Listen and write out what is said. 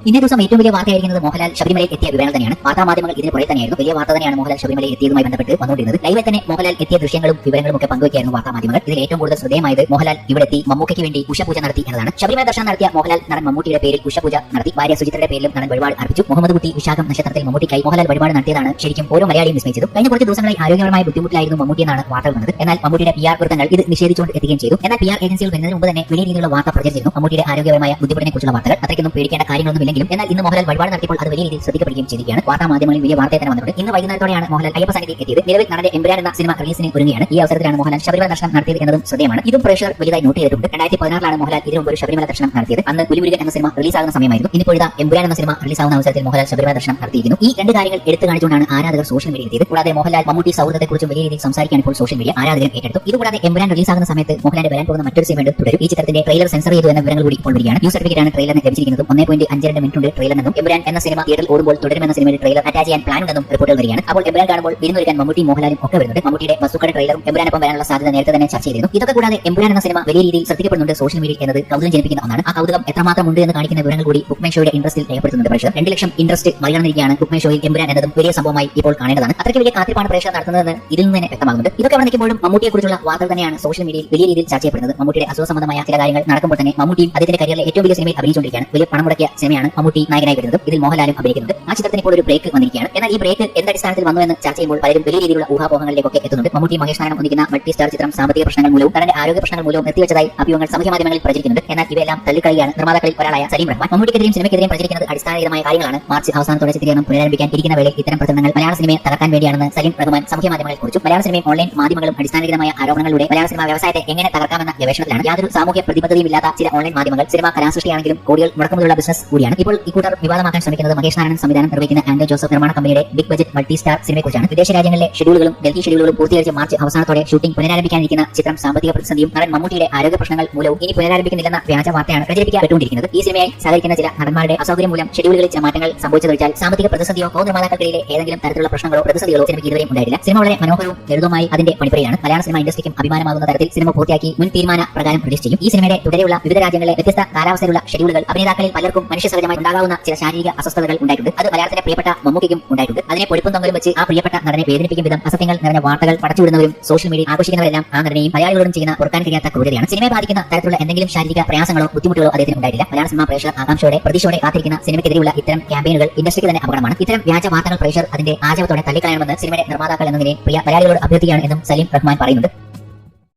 ഇന്നേ ദിവസം ഏറ്റവും വലിയ വാർത്തയായിരിക്കുന്നത് മോഹൻലാൽ ശബരിമലയിൽ എത്തിയ വിവരങ്ങൾ തന്നെയാണ്. വാർത്താമാധ്യമങ്ങൾ ഇതിന് പുറകെ തന്നെയായിരുന്നു. വലിയ വാർത്ത തന്നെയാണ് മോഹൻലാൽ ശബരിമലയിൽ എത്തിയതുമായി ബന്ധപ്പെട്ട് വന്നുകൊണ്ടിരുന്നത്. ലൈവിൽ തന്നെ മോഹൻലാൽ എത്തിയ ദൃശ്യങ്ങളും വിവരങ്ങളും ഒക്കെ പങ്കുവയ്ക്കായിരുന്നു വാർത്താമാധ്യമങ്ങൾ. ഇതിൽ ഏറ്റവും കൂടുതൽ ശ്രദ്ധേയമായത് മോഹൻലാൽ ഇവിടെ എത്തി മമ്മൂക്കയ്ക്ക് വേണ്ടി ഉഷപൂജ നടത്തി എന്നതാണ്. ശബരിമല ദർശനം നടത്തിയ മോഹൻലാൽ നടൻ മമ്മൂട്ടിയുടെ പേരിൽ ഉഷപൂജ നടത്തി. ഭാര്യ സുചിത്രയുടെ പേരിലും നടൻ വഴിപാട് അർപ്പിച്ചു. മുഹമ്മദ് കുട്ടി വിശാഖം നക്ഷത്രത്തിൽ മമ്മൂട്ടിക്കായി മോഹൻലാൽ വഴിപാട് നടത്തിയതാണ് ശരിക്കും ഓരോ മലയാളിയും വിസ്മയിച്ചതും. കഴിഞ്ഞ കുറച്ച് ദിവസങ്ങളായി ആരോഗ്യപരമായ ബുദ്ധിമുട്ടിലായിരുന്നു മമ്മൂട്ടി എന്നാണ് വാർത്തകൾ വന്നത്. എന്നാൽ മമ്മൂട്ടിയുടെ PR വൃത്തങ്ങൾ ഇത് നിഷേധിച്ചുകൊണ്ട് എത്തുകയും ചെയ്തു. എന്നാൽ PR ഏജൻസികൾ വരുന്നതിന് മുമ്പ് തന്നെ വലിയ രീതിയിലുള്ള വാർത്ത പ്രചരിച്ചിരുന്നു. മമ്മൂട്ടിയുടെ ആരോഗ്യപരമായ ബുദ്ധിമുട്ടിനെ കുറിച്ചുള്ള വാർത്തകൾ അത്രയ്ക്കൊന്നും പേടിക്കേണ്ട കാര്യങ്ങളൊന്നുമില്ലെങ്കിലും എന്നാൽ ഇന്ന് മോഹൻലാൽ വഴിപാട് നടത്തിയപ്പോൾ അത് വലിയ രീതിയിൽ ശ്രദ്ധിക്കപ്പെടുകയും ചെയ്തിരിക്കുകയാണ്. വാർത്താ മാധ്യമങ്ങളിൽ വലിയ വാർത്തയെ തന്നെ വന്നിട്ടുണ്ട്. ഇന്ന് വൈകുന്നേരത്തോടെയാണ് മോഹൻലാൽ അയ്യപ്പ സന്നിധിയിൽ എത്തിയത്. നിലവിൽ നടന്റെ എമ്പുരാൻ എന്ന സിനിമ റിലീസിന് ഒരുങ്ങുകയാണ്. ഈ അവസരത്തിലാണ് മോഹൻലാൽ ശബരിമല ദർശനം നടത്തിയത് എന്നതും ശ്രദ്ധേയമാണ്. ഇതും പ്രേക്ഷകർ വലിയതായി നോട്ട് ചെയ്തിട്ടുണ്ട്. 2016 മോഹൻലാൽ ഇതിനു മുമ്പ് ഒരു ശബരിമല ദർശനം നടത്തിയത്. അന്ന് പുലിമുരുകൻ എന്ന സിനിമ റിലീസാകുന്ന സമയമായിരുന്നു. ഇന്നിപ്പോഴത്തെ എമ്പുരാൻ എന്ന സിനിമ റിലീസാകുന്ന അവസരത്തിൽ മോഹൻലാൽ ശബരിമല ദർശനം നടത്തിയിരുന്നു. ഈ രണ്ട് കാര്യങ്ങൾ എടുത്തു കാണിച്ചുകൊണ്ടാണ് ആരാധകർ സോഷ്യൽ മീഡിയയിൽ എത്തിയത്. കൂടാതെ മോഹൻലാൽ മമ്മൂട്ടി സൗഹൃദത്തെക്കുറിച്ച് വലിയ രീതിയിൽ സംസാരിക്കാൻ ഇപ്പോൾ സോഷ്യൽ മീഡിയ ആരാധകരും ഏറ്റെടുത്തു. ഇതുകൂടാതെ എമ്പുരാൻ റിലീസാകുന്ന സമയത്ത് മോഹൻലാൽ വരാൻ പോകുന്ന മറ്റൊരു സിനിമ തുടരും. ഈ ചിത്രത്തിന്റെ ട്രെയിലർ സെൻസർ ചെയ്തു എന്ന വിവരങ്ങൾ കൂടി ഇപ്പോൾ വരികയാണ്. യു സർട്ടിഫിക്കറ്റ് ആണ് ട്രെയിലറിന് ലഭിച്ചിരിക്കുന്നതും 1.52 മിനിറ്റ് ഉണ്ട് ട്രെയിലറിനും. എമ്പുരാൻ എന്ന സിനിമ തിയേറ്ററിൽ ഓടുമ്പോൾ തുടരുമെന്ന സിനിമയുടെ ട്രെയിലർ അറ്റാച്ച് ചെയ്യാൻ പ്ലാൻ ഉണ്ടെന്നും റിപ്പോർട്ടുകൾ വരികയാണ്. അപ്പോൾ എമ്പുരാൻ കാണുമ്പോൾ വിരുന്നൊരുക്കാൻ മമ്മൂട്ടി മോഹൻലാലും ഒക്കെ വരുന്നുണ്ട്. മമ്മൂട്ടിയുടെ ബസ്സുകളുടെ ട്രെയിലറും എമ്പുരാനൊപ്പം വരാനുള്ള സാധ്യത നേരത്തെ തന്നെ ചർച്ച ചെയ്തിരുന്നു. ഇതൊക്കെ കൂടാതെ എമ്പുരാൻ എന്ന സിനിമ വലിയ രീതിയിൽ ശ്രദ്ധിക്കപ്പെടുന്നുണ്ട് സോഷ്യൽ മീഡിയ എന്നത് കൗതുകം ജനിപ്പിക്കുന്ന ഒന്നാണ്. ആ കൗതുകം എത്രമാത്രം ഉണ്ട് എന്ന് കാണിക്കുന്ന വിവരങ്ങൾ കൂടി ബുക്ക് മൈ ഷോയുടെ ഇൻട്രസ്റ്റിൽ രേഖപ്പെടുത്തുന്നുണ്ട്. പ്രേക്ഷകർ 2 ലക്ഷം ഇൻട്രസ്റ്റ് മറികടന്നിരിക്കുകയാണ് ബുക്ക് മൈ ഷോയിൽ എമ്പുരാൻ എന്നതും വലിയ സംഭവമായി ഇപ്പോൾ കാണേണ്ടതാണ്. അത്രയ്ക്ക് വലിയ കാത്തിരിപ്പാണ് പ്രേക്ഷകർ നടത്തുന്നതെന്ന് ഇതിൽ നിന്ന് തന്നെ വ്യക്തമാകുന്നുണ്ട്. ഇതൊക്കെ അവിടെ നിൽക്കുമ്പോഴും മമ്മൂട്ടിയെക്കുറിച്ചുള്ള വാർത്തകൾ തന്നെയാണ് സോഷ്യൽ മീഡിയയിൽ വലിയ രീതിയിൽ ചർച്ച ചെയ്യപ്പെടുന്നത്. മമ്മൂട്ടിയുടെ അസുഖസംബന്ധമായ ചില കാര്യങ്ങൾ നടക്കുമ്പോൾ തന്നെ മമ്മൂട്ടിയും അദ്ദേഹത്തിന്റെ കരിയറിലെ ഏറ്റവും വലിയ സിനിമയിൽ അഭിനയിച്ചുകൊണ്ടിരിക്കുകയാണ്. വലിയ പണം മുടക്കിയ സിനിമയാണ് മമ്മൂട്ടി നായകനായി വരുന്നത്. ഇതിൽ മോഹൻലാലും അഭിനയിക്കുന്നുണ്ട്. ആ ചിത്രത്തിന് ഇപ്പോൾ ഒരു ബ്രേക്ക് വന്നിരിക്കുകയാണ്. എന്നാൽ ഈ ബ്രേക്ക് എന്തടിസ്ഥാനത്തിൽ വന്നു എന്ന് ചർച്ച ചെയ്യുമ്പോൾ പലരും വലിയ രീതിയിലുള്ള ഊഹാപോഹങ്ങളിലേക്കൊക്കെ എത്തുന്നുണ്ട്. മമ്മൂട്ടി മഹേഷ് നായകൻ ഒന്നിക്കുന്ന മൾട്ടി സ്റ്റാർ ചിത്രം സാമ്പത്തിക പ്രശ്നങ്ങൾ മൂലവും തന്റെ ആരോഗ്യ പ്രശ്നങ്ങൾ മൂലവും നിർത്തിവെച്ചതായി അഭ്യൂഹങ്ങൾ സമൂഹ മാധ്യമങ്ങളിൽ പ്രചരിക്കുന്നുണ്ട്. എന്നാൽ ഇവയെല്ലാം തള്ളിക്കളിയാണ് നിർമ്മാതാക്കളിൽ ഒരാളായ സലീം റഹ്മാൻ. മമ്മൂട്ടിക്കെതിരെയും സിനിമയ്ക്കെതിരെയും പ്രചരിക്കുന്നത് അടിസ്ഥാനപരമായ കാര്യങ്ങളാണ്. മാർച്ച് അവസാനത്തോടെ ചിത്രീകരണം പുനരാരംഭിക്കാൻ ഇരിക്കുന്ന വേളയിൽ ഇത്തരം പ്രചരണങ്ങൾ മലയാള സിനിമയെ തകർക്കാൻ വേണ്ടിയാണെന്ന് സലീം റഹ്മാൻ സമൂഹ മാധ്യമങ്ങളിൽ കുറിച്ചു. മലയാള സിനിമയും ഓൺലൈൻ മാധ്യമങ്ങളും അടിസ്ഥാനപരമായ ആരോപണങ്ങളിലൂടെ മലയാള സിനിമ വ്യവസായത്തെ എങ്ങനെ തകർക്കാമെന്ന ഗവേഷണത്തിലാണ്. യാതൊരു സാമൂഹ്യ പ്രതിബദ്ധതയും ഇല്ലാത്ത ചില ഓൺലൈൻ മാധ്യമങ്ങൾ സിനിമ കലാസൃഷ്ടിയാണെങ്കിലും കോടികൾ മുടക്കമുള്ള ബിസിനസ് കൂടിയാണ്. ഇപ്പോൾ ഈ കൂട്ടർ വിവാദമാക്കാൻ ശ്രമിക്കുന്നത് മഹേഷ് നാരായണൻ സംവിധാനം നിർവഹിക്കുന്ന ആൻഡോ ജോസഫ് നിർമ്മാണ കമ്പനിയുടെ ബിഗ് ബജറ്റ് മൾട്ടി സ്റ്റാർ സിനിമയെക്കുറിച്ചാണ്. വിദേശ രാജ്യങ്ങളിലെ ഷെഡ്യൂളുകളും ഡൽഹി ഷെഡ്യൂളുകളും പൂർത്തീകരിച്ച് മാർച്ച് അവസാനത്തോടെ ഷൂട്ടിംഗ് പുനരാരംഭിക്കാനിരിക്കുന്ന ചിത്രം സാമ്പത്തിക പ്രതിസന്ധിയും നടൻ മമ്മൂട്ടിയുടെ ആരോഗ്യ പ്രശ്നങ്ങൾ മൂലവും ഇനി പുനരാരംഭിക്കുന്നില്ലെന്ന വ്യാജ വാർത്തയാണ് പ്രചരിപ്പിക്കപ്പെട്ടുകൊണ്ടിരിക്കുന്നത്. ഈ സിനിമയായി സഹകരിക്കുന്ന ചില നടന്മാരുടെ അസൗകര്യം മൂലം ഷെഡ്യൂളുകളിൽ ചില മാറ്റങ്ങൾ സംഭവിച്ചതൊഴിച്ചാൽ സാമ്പത്തിക പ്രതിസന്ധിയോ നിർമ്മാതാക്കൾക്കിടയിലെ ഏതെങ്കിലും തരത്തിലുള്ള പ്രശ്നങ്ങളോ പ്രതിസന്ധികളോ സിനിമയ്ക്ക് ഇതുവരെയും ഉണ്ടായിട്ടില്ല. സിനിമ വളരെ മനോഹരവും ലളിതവുമായി അതിന്റെ പണിപ്പുരയാണ്. മലയാള സിനിമ ഇൻഡസ്ട്രിക്കും അഭിമാനമാകുന്ന തരത്തിൽ സിനിമ പൂർത്തിയാക്കി മുൻ തീരുമാന പ്രകാരം റിലീസ് ചെയ്യും. ഈ സിനിമയുടെ തുടരെയുള്ള വിവിധ രാജ്യങ്ങളിലെ വ്യത്യസ്ത കാലാവസ്ഥയിലുള്ള ഷെഡ്യൂളുകൾ അഭിനേതാക്കളിൽ പലർക്കും മനുഷ്യ സഹജമായി ഉണ്ടാകാവുന്ന ചില ശാരീരിക അസ്വസ്ഥതകൾ ഉണ്ടായിട്ടുണ്ട്. അത് മലയാളത്തിന്റെ പ്രിയപ്പെട്ട മമ്മൂക്കയ്ക്കും ഉണ്ടായിട്ടുണ്ട്. അതിനെ പൊടിപ്പും തൊങ്ങലും വെച്ച് ആ പ്രിയപ്പെട്ട നടനെ വേദനിപ്പിക്കും വിധം അസത്യങ്ങൾ നിറഞ്ഞ വാർത്തകൾ പടച്ചുവിടുന്നവരും സോഷ്യൽ മീഡിയ ആഘോഷിക്കുന്നവരെല്ലാം ആ നടനെയും മലയാളികളോടും ചെയ്യുന്ന പൊറുക്കാൻ കഴിയാത്ത ക്രൂരതയാണ്. സിനിമയെ ബാധിക്കുന്ന തരത്തിലുള്ള എന്തെങ്കിലും ശാരീരിക പ്രയാസങ്ങളോ ബുദ്ധിമുട്ടുകളോ അദ്ദേഹത്തിന് ഉണ്ടായിട്ടില്ല. മലയാള സിനിമ പ്രേക്ഷകർ ആകാംക്ഷയോടെ പ്രതീക്ഷയോടെ കാത്തിരിക്കുന്ന സിനിമയ്ക്കെതിരെയുള്ള ഇത്തരം ക്യാമ്പയിനുകൾ ഇൻഡസ്ട്രിക്ക് തന്നെ അപകടമാണ്. ഇത്തരം വ്യാജ വാർത്തകൾ പ്രേക്ഷകർ അതിന്റെ ആജവത്തോടെ തള്ളിക്കളയണമെന്ന് സിനിമയുടെ നിർമ്മാതാക്കൾ എന്നതിനെ പ്രിയ മലയാളികളോട് അഭ്യർത്ഥിക്കുകയാണ് എന്നും സലീം റഹ്മാൻ പറയുന്നുണ്ട്.